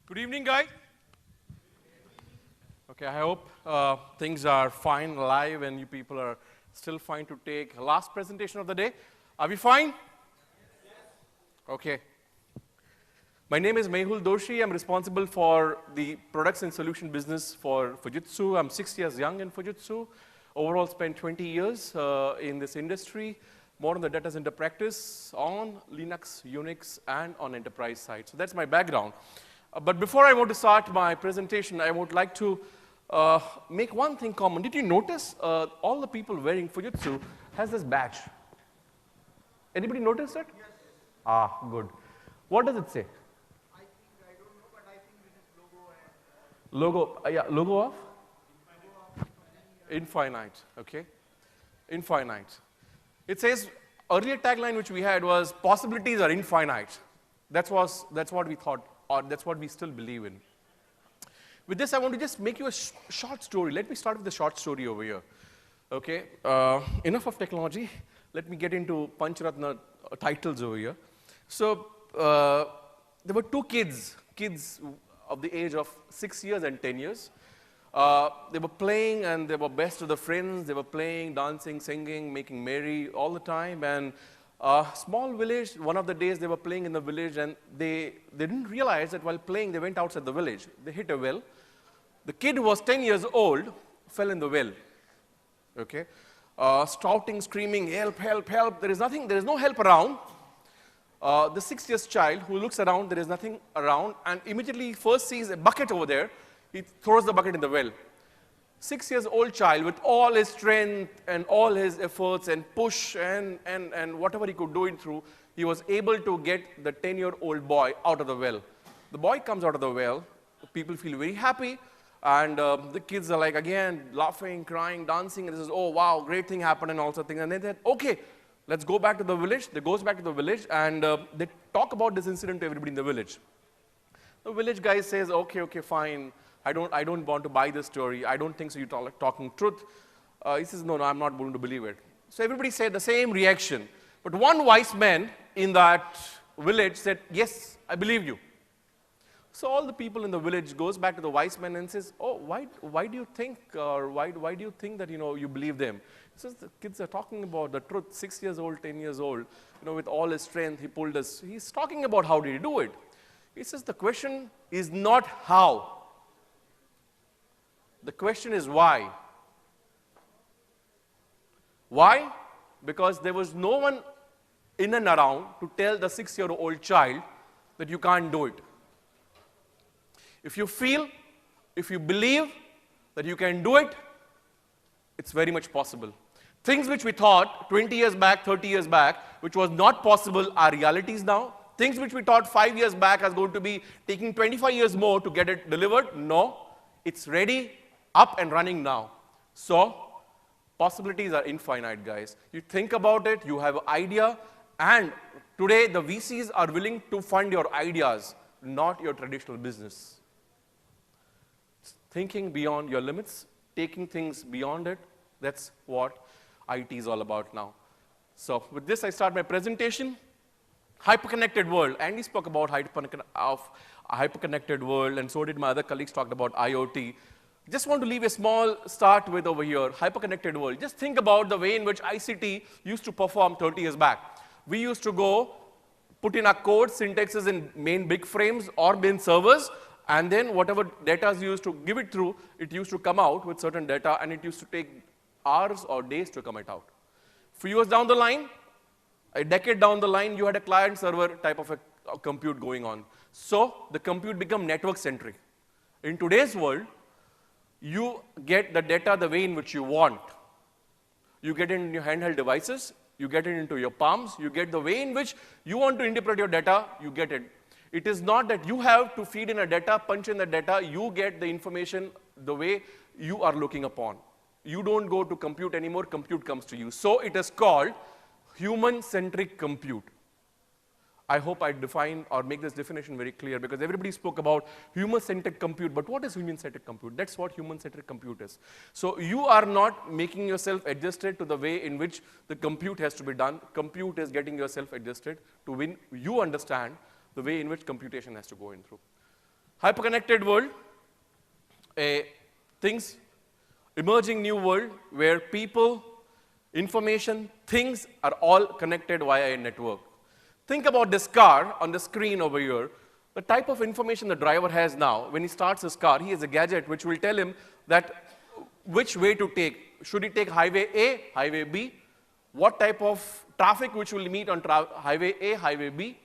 Good evening, guys. Okay, I hope things are fine live and you people are still fine to take last presentation of the day. Are we fine? Yes. Okay. My name is Mehul Doshi. I'm responsible for the products and solution business for Fujitsu. I'm 6 years young in Fujitsu. Overall, spent 20 years in this industry, more on the data center practice on Linux, Unix, and on enterprise side. So that's my background. But before I want to start my presentation, I would like to make one thing common. Did you notice all the people wearing Fujitsu has this badge? Anybody notice it? Yes. Ah, good. What does it say? I don't know, but I think this is logo and... Logo, yeah, logo of? Infinite, okay. Infinite. It says, earlier tagline which we had was, possibilities are infinite. That's what we thought, or that's what we still believe in. With this, I want to just make you a short story. Let me start with the short story over here. Okay, enough of technology. Let me get into Pancharatna titles over here. So, there were two kids of the age of 6 years and 10 years. They were playing and they were best of the friends. They were playing, dancing, singing, making merry all the time. And small village, one of the days they were playing in the village and they didn't realize that while playing, they went outside the village. They hit a well. The kid who was 10 years old fell in the well, okay? Shouting, screaming, help, help, help. There is no help around. The 6 years child who looks around, there is nothing around, and immediately first sees a bucket over there. He throws the bucket in the well. 6 years old child with all his strength and all his efforts and push and whatever he could do it through, he was able to get the 10-year-old boy out of the well. The boy comes out of the well, people feel very happy, and the kids are like again laughing, crying, dancing, and they says, oh wow, great thing happened and all sorts of things. And they said, okay, let's go back to the village. They goes back to the village and they talk about this incident to everybody in the village. The village guy says, okay, fine. I don't want to buy this story. I don't think so you're talking truth. He says, no, I'm not going to believe it. So everybody said the same reaction. But one wise man in that village said, yes, I believe you. So all the people in the village goes back to the wise man and says, oh, why do you think, or why do you think that, you believe them? He says, the kids are talking about the truth, 6 years old, 10 years old, with all his strength, he pulled us. He's talking about how did he do it. He says, the question is not how. The question is why. Why? Because there was no one in and around to tell the 6-year-old child that you can't do it. If you feel, if you believe that you can do it, it's very much possible. Things which we thought 20 years back, 30 years back, which was not possible are realities now. Things which we thought 5 years back are going to be taking 25 years more to get it delivered. No, it's ready, up and running now. So, possibilities are infinite, guys. You think about it, you have an idea, and today the VCs are willing to fund your ideas, not your traditional business. Thinking beyond your limits, taking things beyond it, that's what IT is all about now. So, with this, I start my presentation. Hyperconnected world. Andy spoke about hyperconnected world, and so did my other colleagues talked about IoT. Just want to leave a small start with over here, hyperconnected world. Just think about the way in which ICT used to perform 30 years back. We used to go, put in our code, syntaxes in main big frames or main servers, and then whatever data is used to give it through, it used to come out with certain data, and it used to take hours or days to come it out. A few years down the line, a decade down the line, you had a client-server type of a compute going on. So the compute became network-centric. In today's world, you get the data the way in which you want. You get it in your handheld devices, you get it into your palms, you get the way in which you want to interpret your data, you get it. It is not that you have to feed in a data, punch in the data, you get the information the way you are looking upon. You don't go to compute anymore, compute comes to you. So it is called human-centric compute. I hope I define or make this definition very clear because everybody spoke about human-centric compute, but what is human-centric compute? That's what human-centric compute is. So you are not making yourself adjusted to the way in which the compute has to be done. Compute is getting yourself adjusted to when you understand the way in which computation has to go in through. Hyperconnected world, things, emerging new world where people, information, things are all connected via a network. Think about this car on the screen over here. The type of information the driver has now, when he starts his car, he has a gadget which will tell him that which way to take. Should he take highway A, highway B? What type of traffic which will meet on highway A, highway B?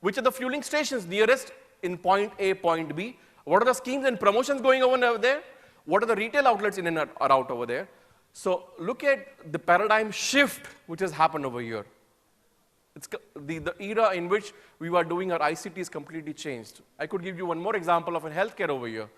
Which are the fueling stations nearest in point A, point B? What are the schemes and promotions going on over there? What are the retail outlets in and out over there? So look at the paradigm shift which has happened over here. It's the era in which we were doing our ICT is completely changed. I could give you one more example of a healthcare over here.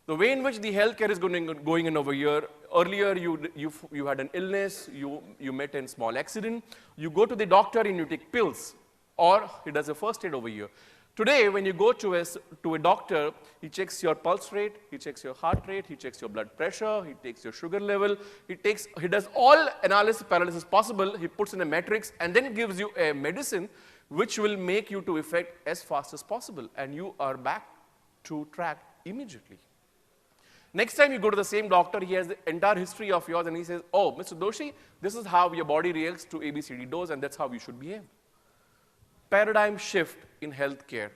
The way in which the healthcare is going in over here, earlier you had an illness, you met in small accident, you go to the doctor and you take pills, or he does a first aid over here. Today, when you go to a doctor, he checks your pulse rate, he checks your heart rate, he checks your blood pressure, he takes your sugar level, he does all analysis paralysis possible, he puts in a matrix, and then gives you a medicine which will make you to effect as fast as possible, and you are back to track immediately. Next time you go to the same doctor, he has the entire history of yours, and he says, oh, Mr. Doshi, this is how your body reacts to ABCD dose, and that's how you should behave. Paradigm shift in healthcare.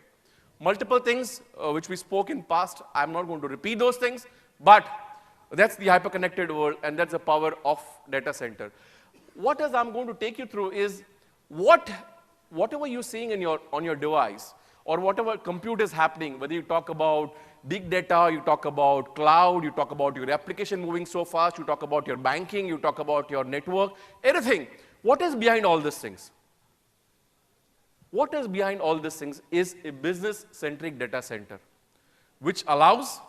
Multiple things which we spoke in past. I'm not going to repeat those things, but that's the hyperconnected world, and that's the power of data center. What I'm going to take you through is whatever you're seeing on your device, or whatever compute is happening, whether you talk about big data, you talk about cloud, you talk about your application moving so fast, you talk about your banking, you talk about your network, everything. What is behind all these things? What is behind all these things is a business-centric data center, which allows,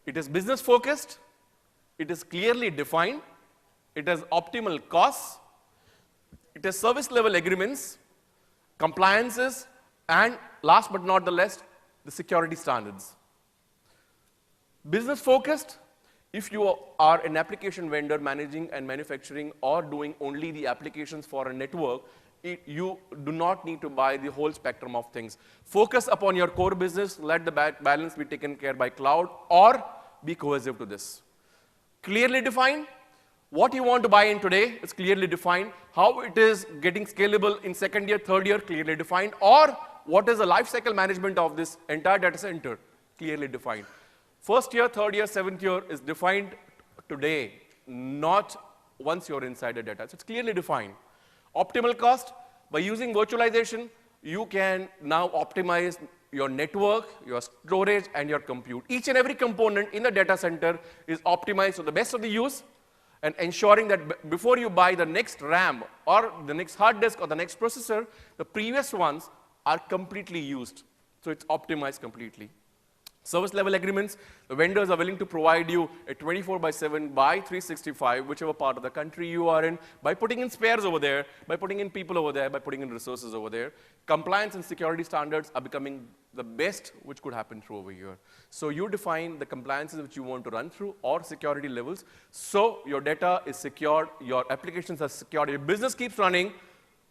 it is business-focused, it is clearly defined, it has optimal costs, it has service-level agreements, compliances, and last but not the least, the security standards. Business-focused, if you are an application vendor managing and manufacturing or doing only the applications for a network, you do not need to buy the whole spectrum of things. Focus upon your core business, let the balance be taken care by cloud, or be cohesive to this. Clearly defined, what you want to buy in today is clearly defined, how it is getting scalable in second year, third year, clearly defined, or what is the life cycle management of this entire data center, clearly defined. First year, third year, seventh year is defined today, not once you're inside the data. So it's clearly defined. Optimal cost, by using virtualization, you can now optimize your network, your storage, and your compute. Each and every component in the data center is optimized for the best of the use, and ensuring that before you buy the next RAM or the next hard disk or the next processor, the previous ones are completely used. So it's optimized completely. Service level agreements, the vendors are willing to provide you a 24/7 by 365, whichever part of the country you are in, by putting in spares over there, by putting in people over there, by putting in resources over there. Compliance and security standards are becoming the best which could happen through over here. So you define the compliances which you want to run through or security levels, so your data is secured, your applications are secured, your business keeps running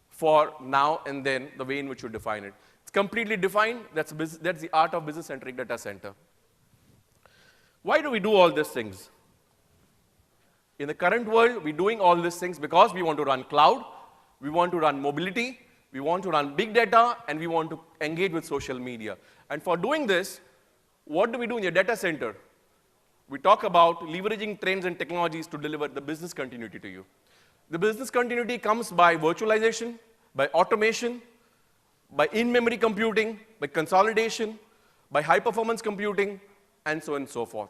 for now and then the way in which you define it. It's completely defined. That's the art of business-centric data center. Why do we do all these things? In the current world, we're doing all these things because we want to run cloud, we want to run mobility, we want to run big data, and we want to engage with social media. And for doing this, what do we do in your data center? We talk about leveraging trends and technologies to deliver the business continuity to you. The business continuity comes by virtualization, by automation, by in-memory computing, by consolidation, by high-performance computing, and so on and so forth.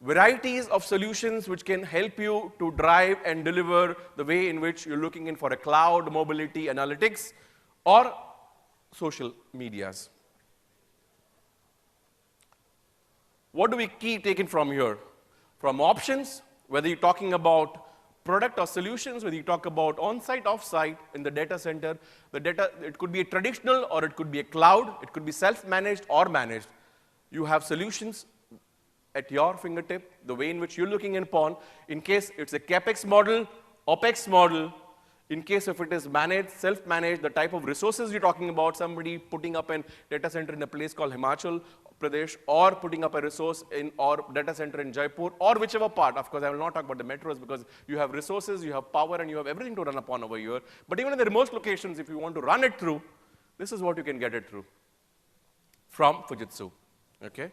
Varieties of solutions which can help you to drive and deliver the way in which you're looking in for a cloud, mobility, analytics, or social medias. What do we keep taking from here? From options, whether you're talking about product or solutions, whether you talk about on-site, off-site, in the data center, the data, it could be a traditional or it could be a cloud, it could be self-managed or managed. You have solutions at your fingertip, the way in which you're looking upon, in case it's a CapEx model, OpEx model, In case if it is managed, self-managed, the type of resources you're talking about, somebody putting up a data center in a place called Himachal Pradesh, or putting up a resource in, or data center in Jaipur, or whichever part. Of course, I will not talk about the metros because you have resources, you have power, and you have everything to run upon over here. But even in the remote locations, if you want to run it through, this is what you can get it through from Fujitsu, okay?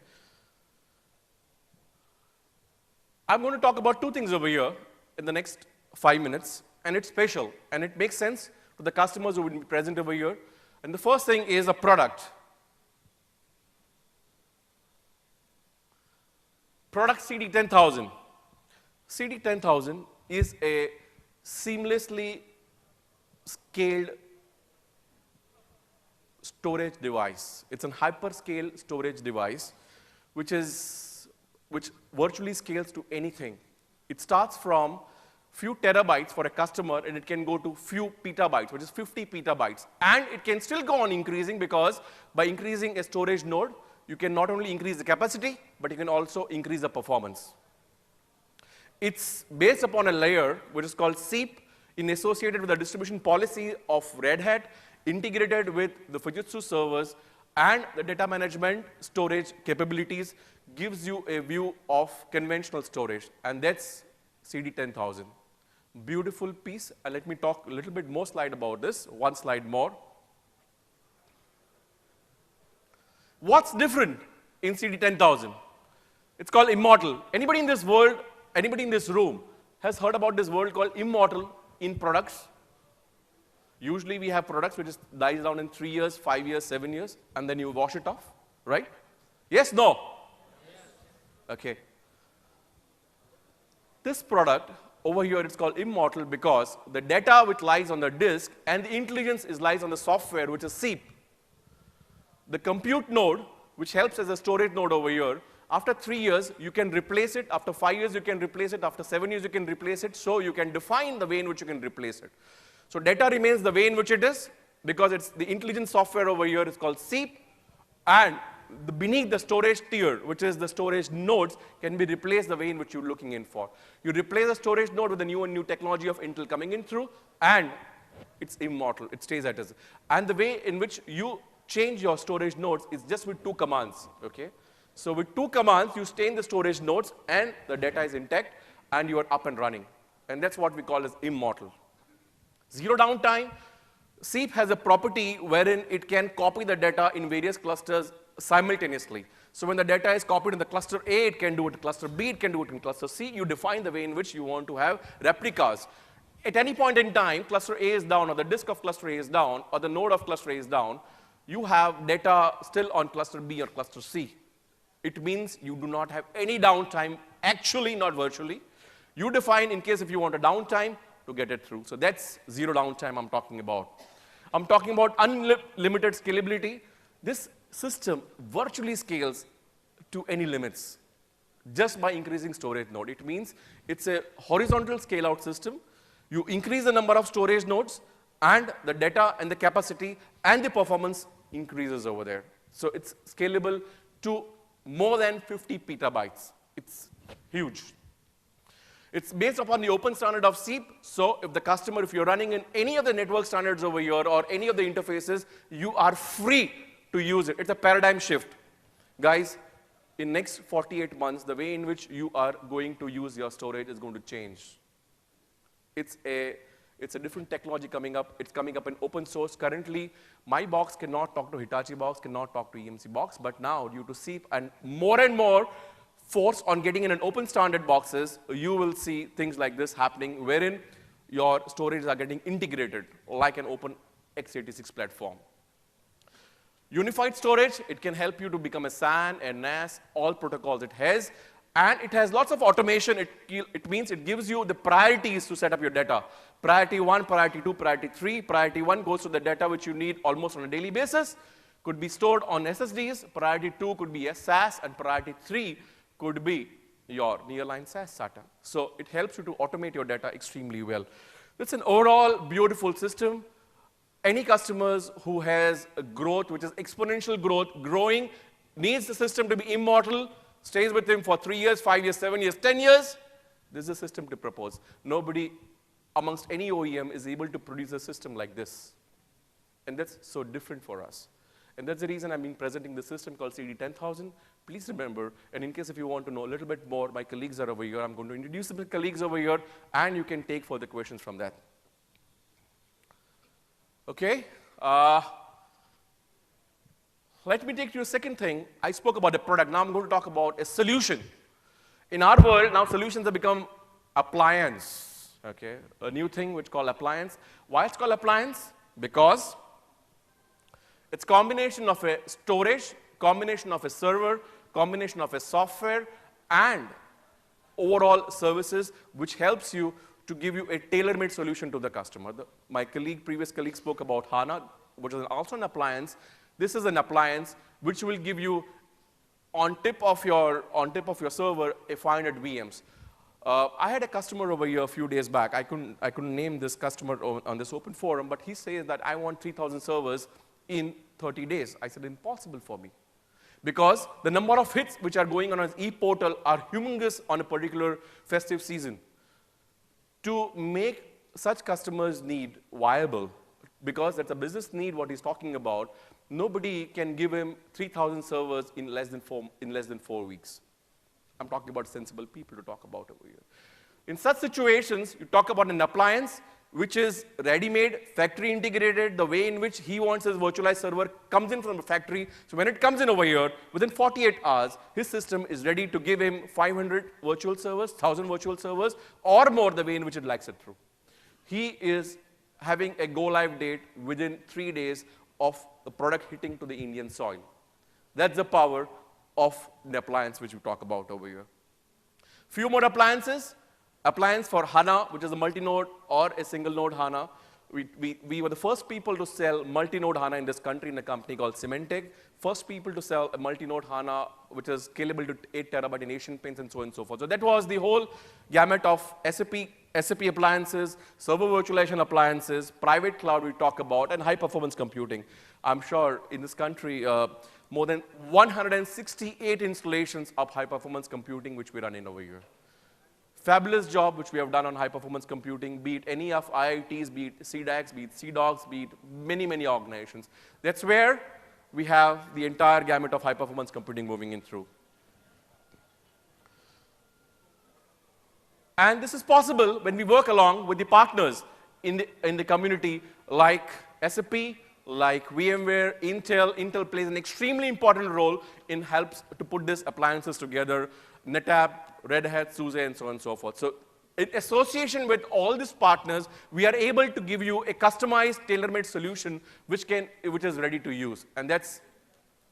I'm going to talk about two things over here in the next 5 minutes, and it's special, and it makes sense to the customers who will be present over here. And the first thing is a product. Product CD10000. CD10000 is a seamlessly scaled storage device. It's a hyperscale storage device, which virtually scales to anything. It starts from few terabytes for a customer, and it can go to few petabytes, which is 50 petabytes. And it can still go on increasing, because by increasing a storage node, you can not only increase the capacity, but you can also increase the performance. It's based upon a layer which is called SEEP, associated with the distribution policy of Red Hat, integrated with the Fujitsu servers, and the data management storage capabilities gives you a view of conventional storage, and that's CD10000. Beautiful piece, and let me talk a little bit more slide about this, one slide more. What's different in CD10000? It's called Immortal. Anybody in this world, anybody in this room has heard about this word called Immortal in products? Usually we have products which dies down in 3 years, 5 years, 7 years, and then you wash it off, right? Yes, no? Yes. Okay. This product over here, it's called Immortal because the data which lies on the disk and the intelligence lies on the software, which is SEEP. The compute node, which helps as a storage node over here, after 3 years, you can replace it. After 5 years, you can replace it. After 7 years, you can replace it. So you can define the way in which you can replace it. So data remains the way in which it is, because it's the intelligence software over here is called SEEP, and beneath the storage tier, which is the storage nodes, can be replaced the way in which you're looking in for. You replace the storage node with the new technology of Intel coming in through, and it's Immortal. It stays as is. And the way in which you change your storage nodes is just with 2 commands, okay? So with 2 commands, you stay in the storage nodes, and the data is intact, and you are up and running. And that's what we call as Immortal. Zero downtime. SEEP has a property wherein it can copy the data in various clusters simultaneously. So when the data is copied in the cluster A, it can do it in cluster B, it can do it in cluster C. You define the way in which you want to have replicas. At any point in time, cluster A is down, or the disk of cluster A is down, or the node of cluster A is down, you have data still on cluster B or cluster C. It means you do not have any downtime, actually, not virtually. You define in case if you want a downtime to get it through. So that's zero downtime I'm talking about. I'm talking about unlimited scalability. This system virtually scales to any limits just by increasing storage node. It means it's a horizontal scale-out system. You increase the number of storage nodes, and the data and the capacity and the performance increases over there. So it's scalable to more than 50 petabytes. It's huge. It's based upon the open standard of SEEP. So if the customer, if you're running in any of the network standards over here or any of the interfaces, you are free to use it. It's a paradigm shift. Guys, in next 48 months, the way in which you are going to use your storage is going to change. It's a different technology coming up. It's coming up in open source. Currently, my box cannot talk to Hitachi box, cannot talk to EMC box. But now, due to SEEP and more force on getting in an open standard boxes, you will see things like this happening, wherein your storages are getting integrated like an open x86 platform. Unified storage, it can help you to become a SAN, a NAS, all protocols it has. And it has lots of automation. It means it gives you the priorities to set up your data. Priority 1, priority 2, priority 3. Priority 1 goes to the data which you need almost on a daily basis. Could be stored on SSDs. Priority 2 could be a SAS, and priority 3 could be your nearline SAS SATA. So it helps you to automate your data extremely well. It's an overall beautiful system. Any customers who has a growth, which is exponential growth, growing, needs the system to be immortal, stays with him for 3 years, 5 years, 7 years, 10 years, this is a system to propose. Nobody amongst any OEM is able to produce a system like this. And that's so different for us. And that's the reason I've been presenting the system called CD10000. Please remember, and in case if you want to know a little bit more, my colleagues are over here. I'm going to introduce the colleagues over here, and you can take further questions from that. Okay? Let me take you a second thing. I spoke about the product. Now I'm going to talk about a solution. In our world, now solutions have become appliance. Okay? A new thing which is called appliance. Why it's called appliance? Because it's combination of a storage, combination of a server, combination of a software, and overall services which helps you to give you a tailor-made solution to the customer. My previous colleague spoke about HANA, which is also an appliance. This is an appliance which will give you on tip of your server a 500 VMs. I had a customer over here a few days back. I couldn't name this customer on this open forum, but he says that I want 3,000 servers in 30 days. I said, impossible for me. Because the number of hits which are going on his e-portal are humongous on a particular festive season. To make such customers' need viable, because that's a business need what he's talking about, nobody can give him 3,000 servers in less than 4 weeks. I'm talking about sensible people to talk about over here. In such situations, you talk about an appliance which is ready-made, factory integrated, the way in which he wants his virtualized server comes in from the factory. So when it comes in over here, within 48 hours, his system is ready to give him 500 virtual servers, 1,000 virtual servers, or more the way in which it likes it through. He is having a go-live date within 3 days of the product hitting to the Indian soil. That's the power of the appliance which we talk about over here. Few more appliances. Appliance for HANA, which is a multi-node or a single-node HANA. We were the first people to sell multi-node HANA in this country in a company called Symantec. First people to sell a multi-node HANA, which is scalable to 8 terabyte in Asian paints and so on and so forth. So that was the whole gamut of SAP appliances, server virtualization appliances, private cloud we talk about, and high-performance computing. I'm sure in this country, more than 168 installations of high-performance computing which we run in over here. Fabulous job which we have done on high-performance computing, be it any of IITs, be it CDACs, be it CDOCs, be it many, many organizations. That's where we have the entire gamut of high-performance computing moving in through. And this is possible when we work along with the partners in the community like SAP, like VMware, Intel. Intel plays an extremely important role in helps to put these appliances together. NetApp, Red Hat, SUSE, and so on and so forth. So in association with all these partners, we are able to give you a customized, tailor-made solution which is ready to use. And that's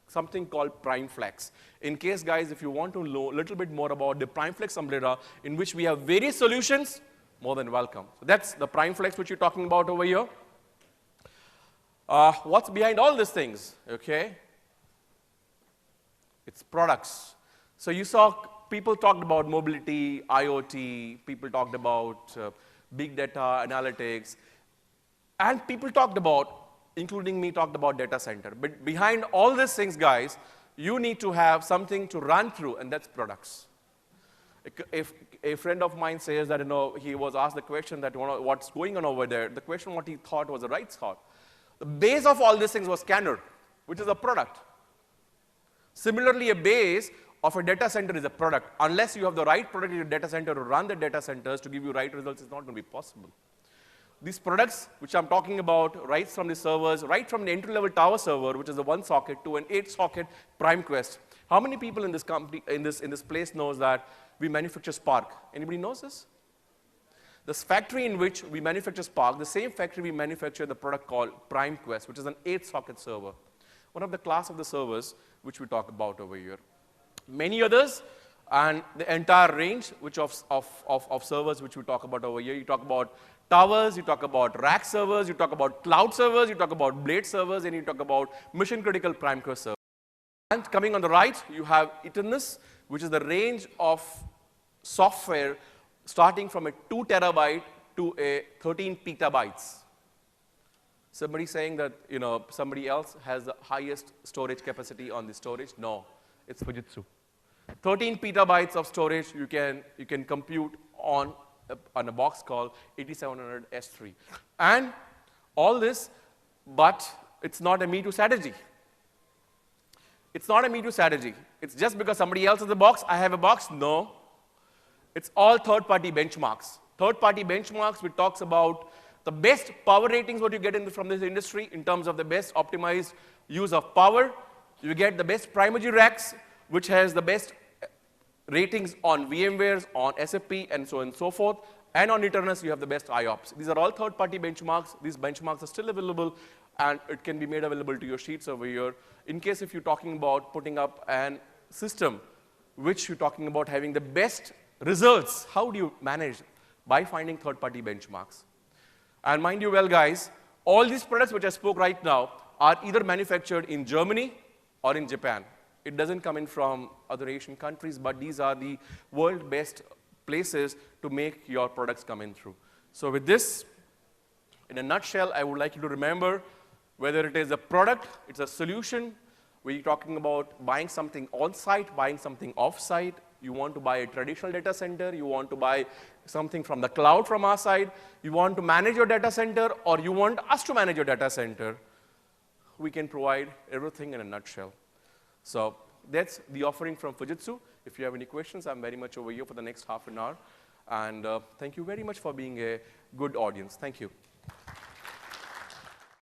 something called PrimeFlex. In case, guys, if you want to know a little bit more about the PrimeFlex umbrella, in which we have various solutions, more than welcome. So that's the PrimeFlex which you're talking about over here. What's behind all these things? Okay? It's products. So you saw people talked about mobility, IoT, people talked about big data, analytics, and people talked about, including me, talked about data center. But behind all these things, guys, you need to have something to run through, and that's products. If a friend of mine says that, he was asked the question that, what's going on over there, the question what he thought was the right thought. The base of all these things was scanner, which is a product. Similarly, a base of a data center is a product. Unless you have the right product in your data center to run the data centers to give you right results, it's not going to be possible. These products, which I'm talking about, right from the servers, right from the entry-level tower server, which is a 1-socket, to an 8-socket PrimeQuest. How many people in this company, in this place knows that we manufacture Spark? Anybody knows this? This factory in which we manufacture Spark, the same factory we manufacture the product called PrimeQuest, which is an 8-socket server. One of the class of the servers which we talk about over here. Many others, and the entire range which of servers which we talk about over here. You talk about towers, you talk about rack servers, you talk about cloud servers, you talk about blade servers, and you talk about mission-critical PrimeQuest servers. And coming on the right, you have Eternus, which is the range of software starting from a 2 terabyte to a 13 petabytes. Somebody saying that somebody else has the highest storage capacity on the storage? No, it's Fujitsu. 13 petabytes of storage you can compute on on a box called 8700 S3. And all this, but it's not a me-too strategy. It's not a me-too strategy. It's just because somebody else has a box, I have a box. No. It's all third-party benchmarks. Third-party benchmarks, which talks about the best power ratings what you get from this industry in terms of the best optimized use of power. You get the best Primergy racks, which has the best ratings on VMwares, on SFP, and so on and so forth. And on Eternus, you have the best IOPS. These are all third-party benchmarks. These benchmarks are still available, and it can be made available to your sheets over here. In case if you're talking about putting up an system which you're talking about having the best results, how do you manage? By finding third-party benchmarks. And mind you well, guys, all these products which I spoke right now are either manufactured in Germany or in Japan. It doesn't come in from other Asian countries, but these are the world best places to make your products come in through. So with this, in a nutshell, I would like you to remember whether it is a product, it's a solution, we're talking about buying something on-site, buying something off-site, you want to buy a traditional data center, you want to buy something from the cloud from our side, you want to manage your data center, or you want us to manage your data center, we can provide everything in a nutshell. So that's the offering from Fujitsu. If you have any questions, I'm very much over here for the next half an hour. And thank you very much for being a good audience. Thank you.